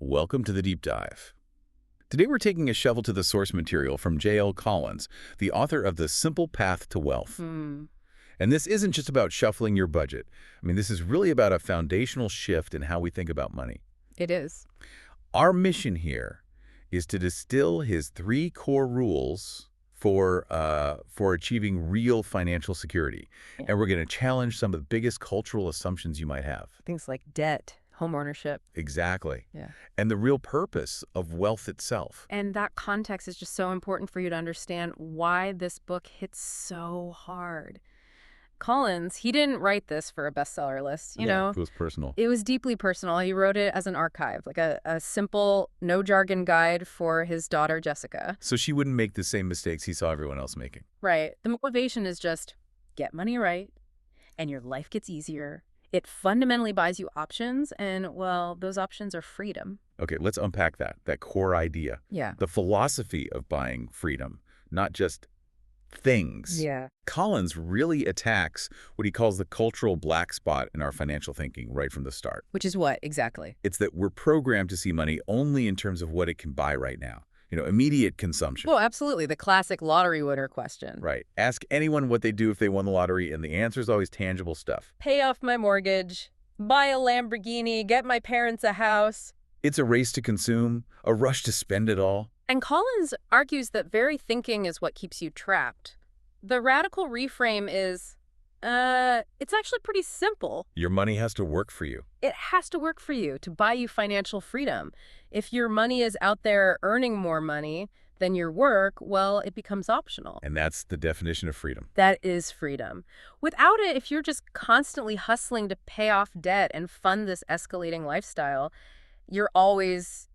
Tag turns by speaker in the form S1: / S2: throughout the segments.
S1: Welcome to the Deep Dive. Today we're taking a shovel to the source material from J.L. Collins, the author of The Simple Path to Wealth. And this isn't just about shuffling your budget. This is really about a foundational shift in how we think about money.
S2: It is.
S1: Our mission here is to distill his 3 core rules for achieving real financial security.
S2: Yeah.
S1: And we're going to challenge some of the biggest cultural assumptions you might have.
S2: Things like debt, home ownership.
S1: Exactly.
S2: Yeah.
S1: And the real purpose of wealth itself.
S2: And that context is just so important for you to understand why this book hits so hard. Collins, he didn't write this for a bestseller list, you know.
S1: It was personal.
S2: It was deeply personal. He wrote it as an archive, like a simple, no-jargon guide for his daughter, Jessica.
S1: So she wouldn't make the same mistakes he saw everyone else making.
S2: Right. The motivation is just get money right, and your life gets easier. It fundamentally buys you options, and, well, those options are freedom.
S1: Okay, let's unpack that core idea.
S2: Yeah.
S1: The philosophy of buying freedom, not just things.
S2: Yeah.
S1: Collins really attacks what he calls the cultural black spot in our financial thinking right from the start.
S2: Which is what, exactly?
S1: It's that we're programmed to see money only in terms of what it can buy right now. Immediate consumption.
S2: Well, absolutely. The classic lottery winner question.
S1: Right. Ask anyone what they do if they won the lottery, and the answer is always tangible stuff.
S2: Pay off my mortgage, buy a Lamborghini, get my parents a house.
S1: It's a race to consume, a rush to spend it all.
S2: And Collins argues that very thinking is what keeps you trapped. The radical reframe is, it's actually pretty simple.
S1: Your money has to work for you.
S2: It has to work for you to buy you financial freedom. If your money is out there earning more money than your work, well, it becomes optional.
S1: And that's the definition of freedom.
S2: That is freedom. Without it, if you're just constantly hustling to pay off debt and fund this escalating lifestyle, you're always,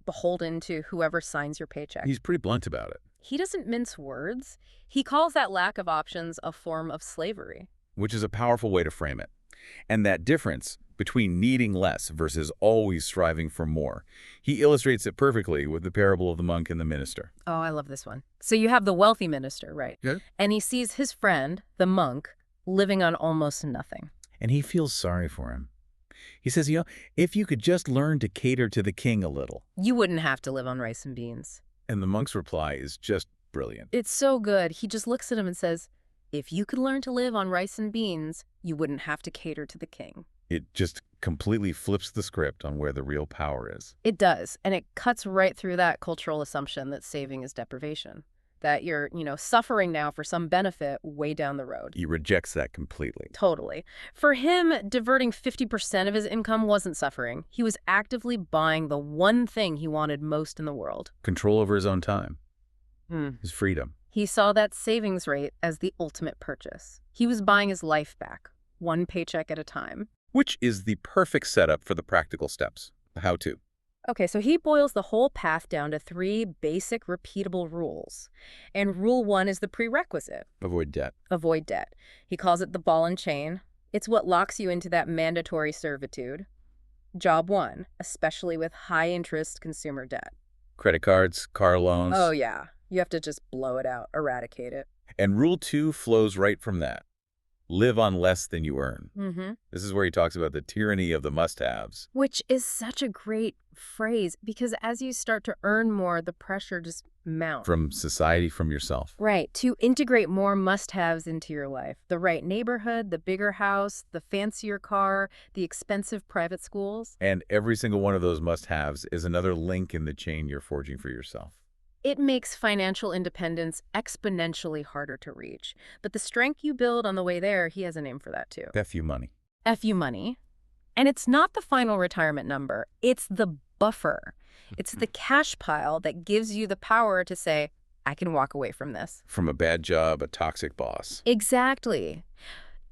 S2: beholden to whoever signs your paycheck.
S1: He's pretty blunt about it.
S2: He doesn't mince words. He calls that lack of options a form of slavery.
S1: Which is a powerful way to frame it. And that difference between needing less versus always striving for more, he illustrates it perfectly with the parable of the monk and the minister.
S2: Oh, I love this one. So you have the wealthy minister, right?
S1: Yeah.
S2: And he sees his friend, the monk, living on almost nothing.
S1: And he feels sorry for him. He says, if you could just learn to cater to the king a little.
S2: You wouldn't have to live on rice and beans.
S1: And the monk's reply is just brilliant.
S2: It's so good. He just looks at him and says, if you could learn to live on rice and beans, you wouldn't have to cater to the king.
S1: It just completely flips the script on where the real power is.
S2: It does. And it cuts right through that cultural assumption that saving is deprivation. That you're, suffering now for some benefit way down the road.
S1: He rejects that completely.
S2: Totally. For him, diverting 50% of his income wasn't suffering. He was actively buying the one thing he wanted most in the world.
S1: Control over his own time. His freedom.
S2: He saw that savings rate as the ultimate purchase. He was buying his life back, one paycheck at a time.
S1: Which is the perfect setup for the practical steps, the how-to.
S2: Okay, so he boils the whole path down to 3 basic, repeatable rules. And rule 1 is the prerequisite.
S1: Avoid debt.
S2: Avoid debt. He calls it the ball and chain. It's what locks you into that mandatory servitude. Job 1, especially with high-interest consumer debt.
S1: Credit cards, car loans.
S2: Oh, yeah. You have to just blow it out, eradicate it.
S1: And rule 2 flows right from that. Live on less than you earn. This is where he talks about the tyranny of the must-haves.
S2: Which is such a great phrase, because as you start to earn more, the pressure just mounts.
S1: From society, from yourself.
S2: Right, to integrate more must-haves into your life. The right neighborhood, the bigger house, the fancier car, the expensive private schools.
S1: And every single one of those must-haves is another link in the chain you're forging for yourself.
S2: It makes financial independence exponentially harder to reach. But the strength you build on the way there, he has a name for that too.
S1: FU money.
S2: FU money. And it's not the final retirement number. It's the buffer. It's the cash pile that gives you the power to say, I can walk away from this.
S1: From a bad job, a toxic boss.
S2: Exactly.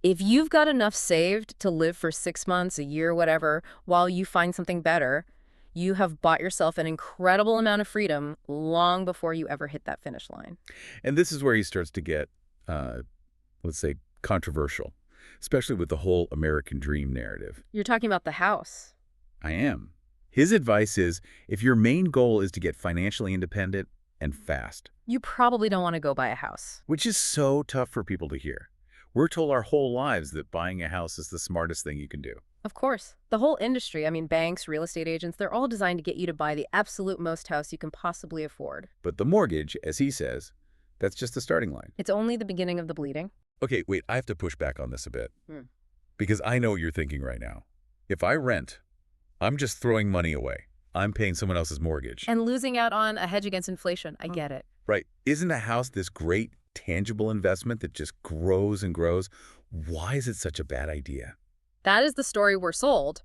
S2: If you've got enough saved to live for 6 months, a year, whatever, while you find something better, you have bought yourself an incredible amount of freedom long before you ever hit that finish line.
S1: And this is where he starts to get, let's say, controversial, especially with the whole American dream narrative.
S2: You're talking about the house.
S1: I am. His advice is, if your main goal is to get financially independent and fast.
S2: You probably don't want to go buy a house.
S1: Which is so tough for people to hear. We're told our whole lives that buying a house is the smartest thing you can do.
S2: Of course. The whole industry, I mean, banks, real estate agents, they're all designed to get you to buy the absolute most house you can possibly afford.
S1: But the mortgage, as he says, that's just the starting line.
S2: It's only the beginning of the bleeding.
S1: Okay, wait, I have to push back on this a bit.
S2: Hmm.
S1: Because I know what you're thinking right now. If I rent, I'm just throwing money away. I'm paying someone else's mortgage.
S2: And losing out on a hedge against inflation. I get it.
S1: Right. Isn't a house this great, tangible investment that just grows and grows? Why is it such a bad idea?
S2: That is the story we're sold.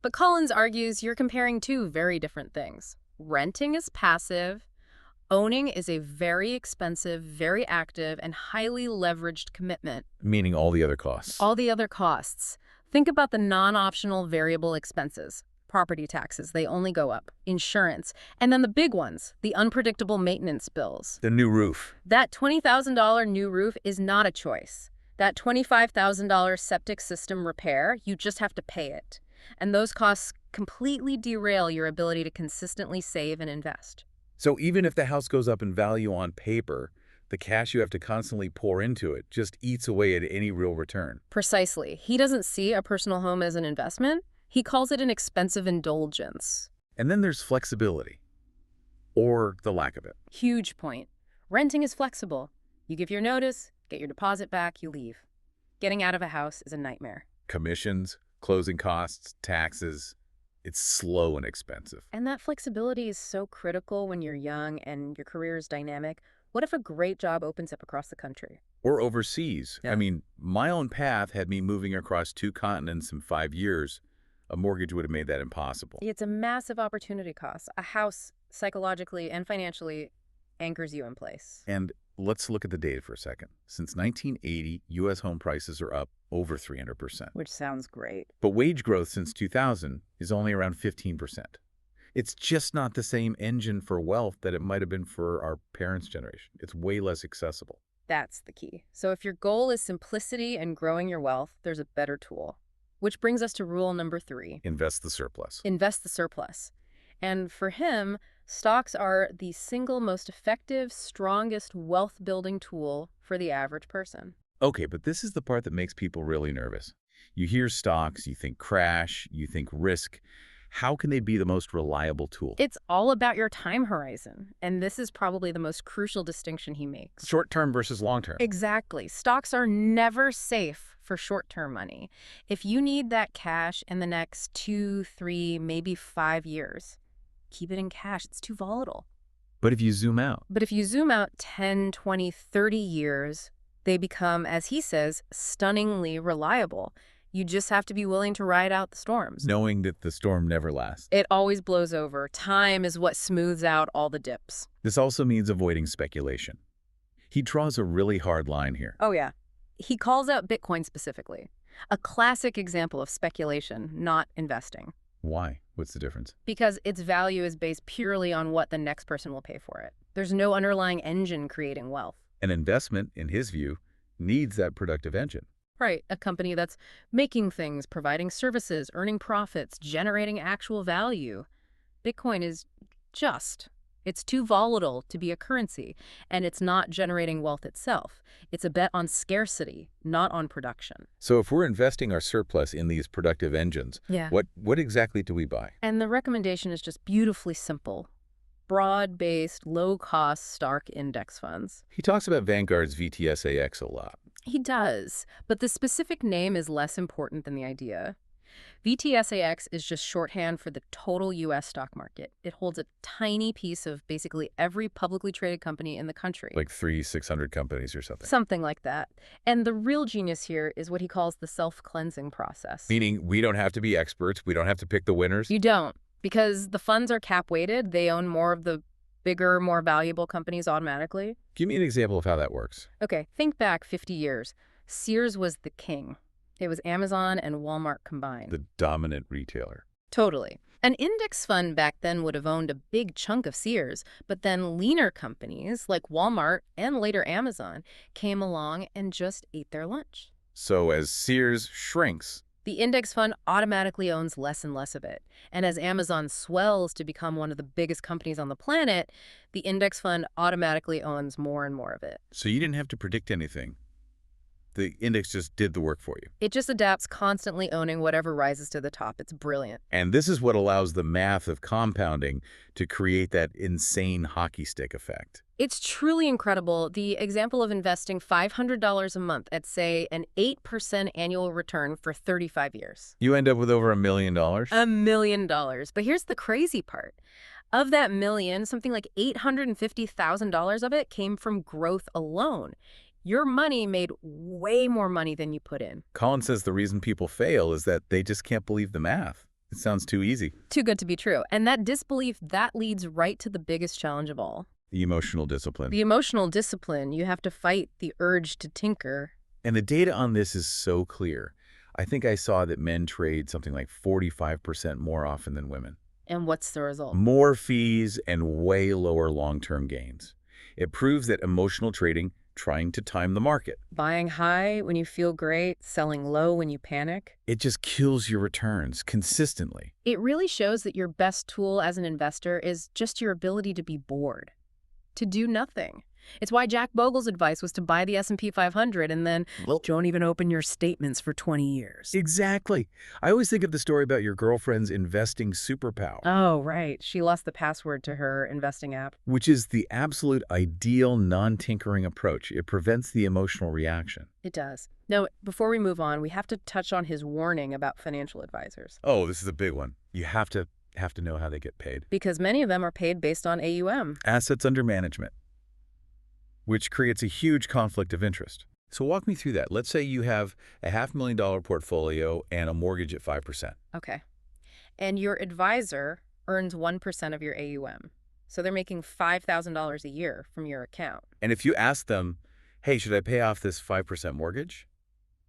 S2: But Collins argues you're comparing two very different things. Renting is passive. Owning is a very expensive, very active, and highly leveraged commitment.
S1: Meaning all the other costs.
S2: All the other costs. Think about the non-optional variable expenses. Property taxes, they only go up. Insurance. And then the big ones, the unpredictable maintenance bills.
S1: The new roof.
S2: That $20,000 new roof is not a choice. That $25,000 septic system repair, you just have to pay it. And those costs completely derail your ability to consistently save and invest.
S1: So even if the house goes up in value on paper, the cash you have to constantly pour into it just eats away at any real return.
S2: Precisely. He doesn't see a personal home as an investment. He calls it an expensive indulgence.
S1: And then there's flexibility. Or the lack of it.
S2: Huge point. Renting is flexible. You give your notice, get your deposit back, you leave. Getting out of a house is a nightmare.
S1: Commissions, closing costs, taxes. It's slow and expensive.
S2: And that flexibility is so critical when you're young and your career is dynamic. What if a great job opens up across the country?
S1: Or overseas.
S2: Yeah.
S1: I mean, my own path had me moving across 2 continents in 5 years. A mortgage would have made that impossible.
S2: It's a massive opportunity cost. A house, psychologically and financially, anchors you in place.
S1: And let's look at the data for a second. Since 1980, U.S. home prices are up over 300%.
S2: Which sounds great.
S1: But wage growth since 2000 is only around 15%. It's just not the same engine for wealth that it might have been for our parents' generation. It's way less accessible.
S2: That's the key. So if your goal is simplicity and growing your wealth, there's a better tool. Which brings us to rule number 3.
S1: Invest the surplus.
S2: Invest the surplus. And for him, stocks are the single most effective, strongest wealth-building tool for the average person.
S1: Okay, but this is the part that makes people really nervous. You hear stocks, you think crash, you think risk. How can they be the most reliable tool?
S2: It's all about your time horizon, and this is probably the most crucial distinction he makes.
S1: Short-term versus long-term.
S2: Exactly. Stocks are never safe for short-term money. If you need that cash in the next 2, 3, maybe 5 years, keep it in cash. It's too volatile.
S1: But if you zoom out,
S2: But if you zoom out 10, 20, 30 years, they become, as he says, stunningly reliable. You just have to be willing to ride out the storms.
S1: knowing that the storm never lasts.
S2: It always blows over. Time is what smooths out all the dips.
S1: This also means avoiding speculation. He draws a really hard line here.
S2: Oh, yeah. He calls out Bitcoin specifically. A classic example of speculation, not investing.
S1: Why? What's the difference?
S2: Because its value is based purely on what the next person will pay for it. There's no underlying engine creating wealth.
S1: An investment, in his view, needs that productive engine.
S2: Right, a company that's making things, providing services, earning profits, generating actual value. Bitcoin is it's too volatile to be a currency, and it's not generating wealth itself. It's a bet on scarcity, not on production.
S1: So if we're investing our surplus in these productive engines,
S2: Yeah.
S1: what exactly do we buy?
S2: And the recommendation is just beautifully simple. Broad-based, low-cost stock index funds.
S1: He talks about Vanguard's VTSAX a lot.
S2: He does, but the specific name is less important than the idea. VTSAX is just shorthand for the total U.S. stock market. It holds a tiny piece of basically every publicly traded company in the country.
S1: Like 600 companies or something.
S2: Something like that. And the real genius here is what he calls the self-cleansing process.
S1: Meaning we don't have to be experts. We don't have to pick the winners.
S2: You don't, because the funds are cap-weighted. They own more of the bigger, more valuable companies automatically.
S1: Give me an example of how that works.
S2: Okay, think back 50 years. Sears was the king. It was Amazon and Walmart combined.
S1: The dominant retailer.
S2: Totally. An index fund back then would have owned a big chunk of Sears, but then leaner companies like Walmart and later Amazon came along and just ate their lunch.
S1: So as Sears shrinks,
S2: The index fund automatically owns less and less of it. And as Amazon swells to become one of the biggest companies on the planet, the index fund automatically owns more and more of it.
S1: so you didn't have to predict anything. The index just did the work for you.
S2: It just adapts, constantly owning whatever rises to the top. It's brilliant.
S1: And this is what allows the math of compounding to create that insane hockey stick effect.
S2: It's truly incredible. The example of investing $500 a month at, say, an 8% annual return for 35 years.
S1: You end up with over $1 million.
S2: $1 million. But here's the crazy part. Of that million, something like $850,000 of it came from growth alone. Your money made way more money than you put in.
S1: Collins says the reason people fail is that they just can't believe the math. It sounds too easy.
S2: Too good to be true. And that disbelief, that leads right to the biggest challenge of all.
S1: The emotional discipline.
S2: The emotional discipline. You have to fight the urge to tinker.
S1: And the data on this is so clear. I think I saw that men trade something like 45% more often than women.
S2: And what's the result?
S1: More fees and way lower long-term gains. It proves that emotional trading, trying to time the market,
S2: Buying high when you feel great, selling low when you panic.
S1: it just kills your returns consistently.
S2: It really shows that your best tool as an investor is just your ability to be bored, to do nothing. It's why Jack Bogle's advice was to buy the S&P 500 and then don't even open your statements for 20 years.
S1: Exactly. I always think of the story about your girlfriend's investing superpower,
S2: Oh, right. She lost the password to her investing app.
S1: which is the absolute ideal non-tinkering approach. It prevents the emotional reaction.
S2: It does. No, before we move on, we have to touch on his warning about financial advisors.
S1: Oh, this is a big one. You have to know how they get paid.
S2: Because many of them are paid based on AUM.
S1: Assets under management, which creates a huge conflict of interest. So walk me through that. Let's say you have a $500,000 portfolio and a mortgage at 5%.
S2: Okay. And your advisor earns 1% of your AUM. So they're making $5,000 a year from your account.
S1: And if you ask them, hey, should I pay off this 5% mortgage,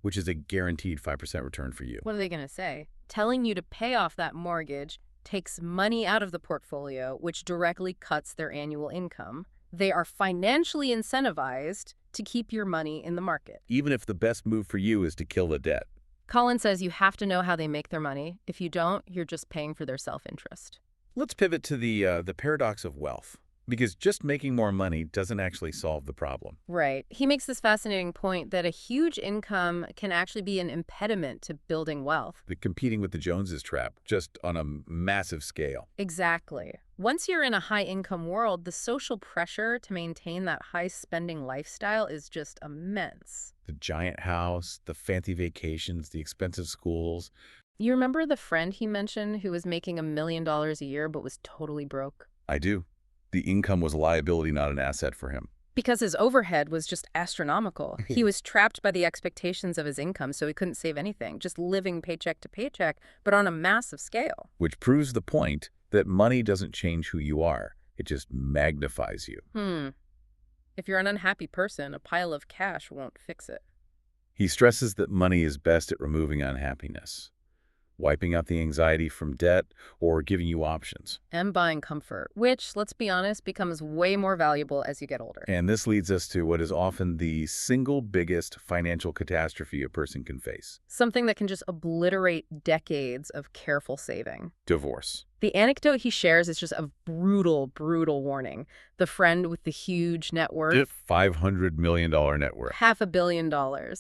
S1: which is a guaranteed 5% return for you?
S2: What are they going to say? Telling you to pay off that mortgage takes money out of the portfolio, which directly cuts their annual income. They are financially incentivized to keep your money in the market.
S1: Even if the best move for you is to kill the debt.
S2: Colin says you have to know how they make their money. If you don't, you're just paying for their self-interest.
S1: Let's pivot to the paradox of wealth, because just making more money doesn't actually solve the problem.
S2: Right. He makes this fascinating point that a huge income can actually be an impediment to building wealth.
S1: The competing with the Joneses trap, just on a massive scale.
S2: Exactly. Once you're in a high-income world, the social pressure to maintain that high-spending lifestyle is just immense.
S1: The giant house, the fancy vacations, the expensive schools.
S2: You remember the friend he mentioned who was making $1 million a year but was totally broke?
S1: I do. The income was a liability, not an asset for him.
S2: Because his overhead was just astronomical. He was trapped by the expectations of his income, so he couldn't save anything, just living paycheck to paycheck, but on a massive scale.
S1: Which proves the point that money doesn't change who you are. It just magnifies you.
S2: If you're an unhappy person, a pile of cash won't fix it.
S1: He stresses that money is best at removing unhappiness, wiping out the anxiety from debt, or giving you options.
S2: And buying comfort, which, let's be honest, becomes way more valuable as you get older.
S1: And this leads us to what is often the single biggest financial catastrophe a person can face.
S2: Something that can just obliterate decades of careful saving.
S1: Divorce.
S2: The anecdote he shares is just a brutal, brutal warning. The friend with the huge net worth.
S1: $500 million net worth.
S2: $500 million.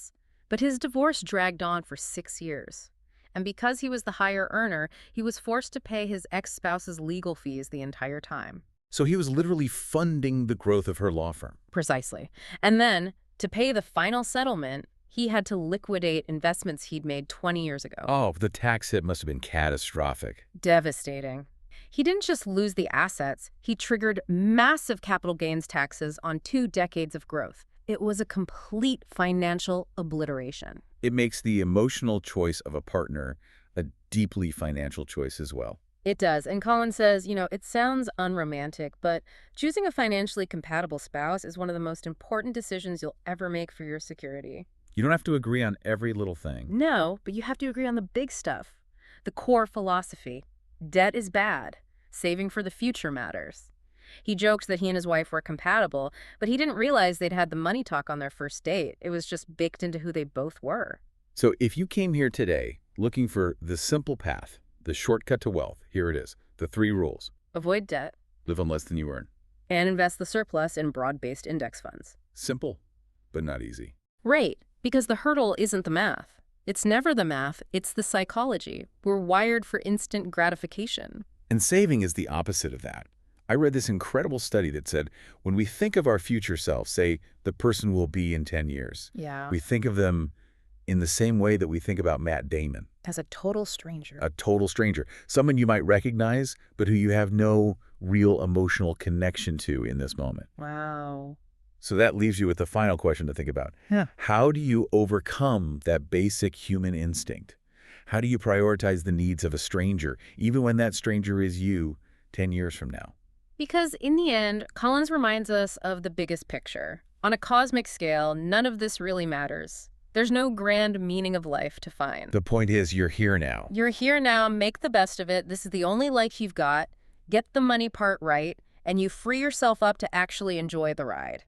S2: But his divorce dragged on for 6 years. And because he was the higher earner, he was forced to pay his ex-spouse's legal fees the entire time.
S1: So he was literally funding the growth of her law firm.
S2: Precisely. And then, to pay the final settlement, he had to liquidate investments he'd made 20 years ago.
S1: Oh, the tax hit must have been catastrophic.
S2: Devastating. He didn't just lose the assets, he triggered massive capital gains taxes on 2 decades of growth. It was a complete financial obliteration.
S1: It makes the emotional choice of a partner a deeply financial choice as well.
S2: It does. And Colin says, it sounds unromantic, but choosing a financially compatible spouse is one of the most important decisions you'll ever make for your security.
S1: You don't have to agree on every little thing.
S2: No, but you have to agree on the big stuff. The core philosophy. Debt is bad. Saving for the future matters. He joked that he and his wife were compatible, but he didn't realize they'd had the money talk on their first date. It was just baked into who they both were.
S1: So if you came here today looking for the simple path, the shortcut to wealth, here it is. The 3 rules.
S2: Avoid debt.
S1: Live on less than you earn.
S2: And invest the surplus in broad-based index funds.
S1: Simple, but not easy.
S2: Right. Because the hurdle isn't the math. It's never the math, it's the psychology. We're wired for instant gratification.
S1: And saving is the opposite of that. I read this incredible study that said when we think of our future self, say the person will be in 10 years,
S2: Yeah.
S1: we think of them in the same way that we think about Matt Damon,
S2: As a total stranger.
S1: a total stranger, someone you might recognize, but who you have no real emotional connection to in this moment.
S2: Wow.
S1: So that leaves you with the final question to think about.
S2: Yeah.
S1: How do you overcome that basic human instinct? How do you prioritize the needs of a stranger, even when that stranger is you 10 years from now?
S2: Because in the end, Collins reminds us of the biggest picture. On a cosmic scale, none of this really matters. There's no grand meaning of life to find.
S1: The point is, you're here now.
S2: You're here now, make the best of it. This is the only life you've got. Get the money part right, and you free yourself up to actually enjoy the ride.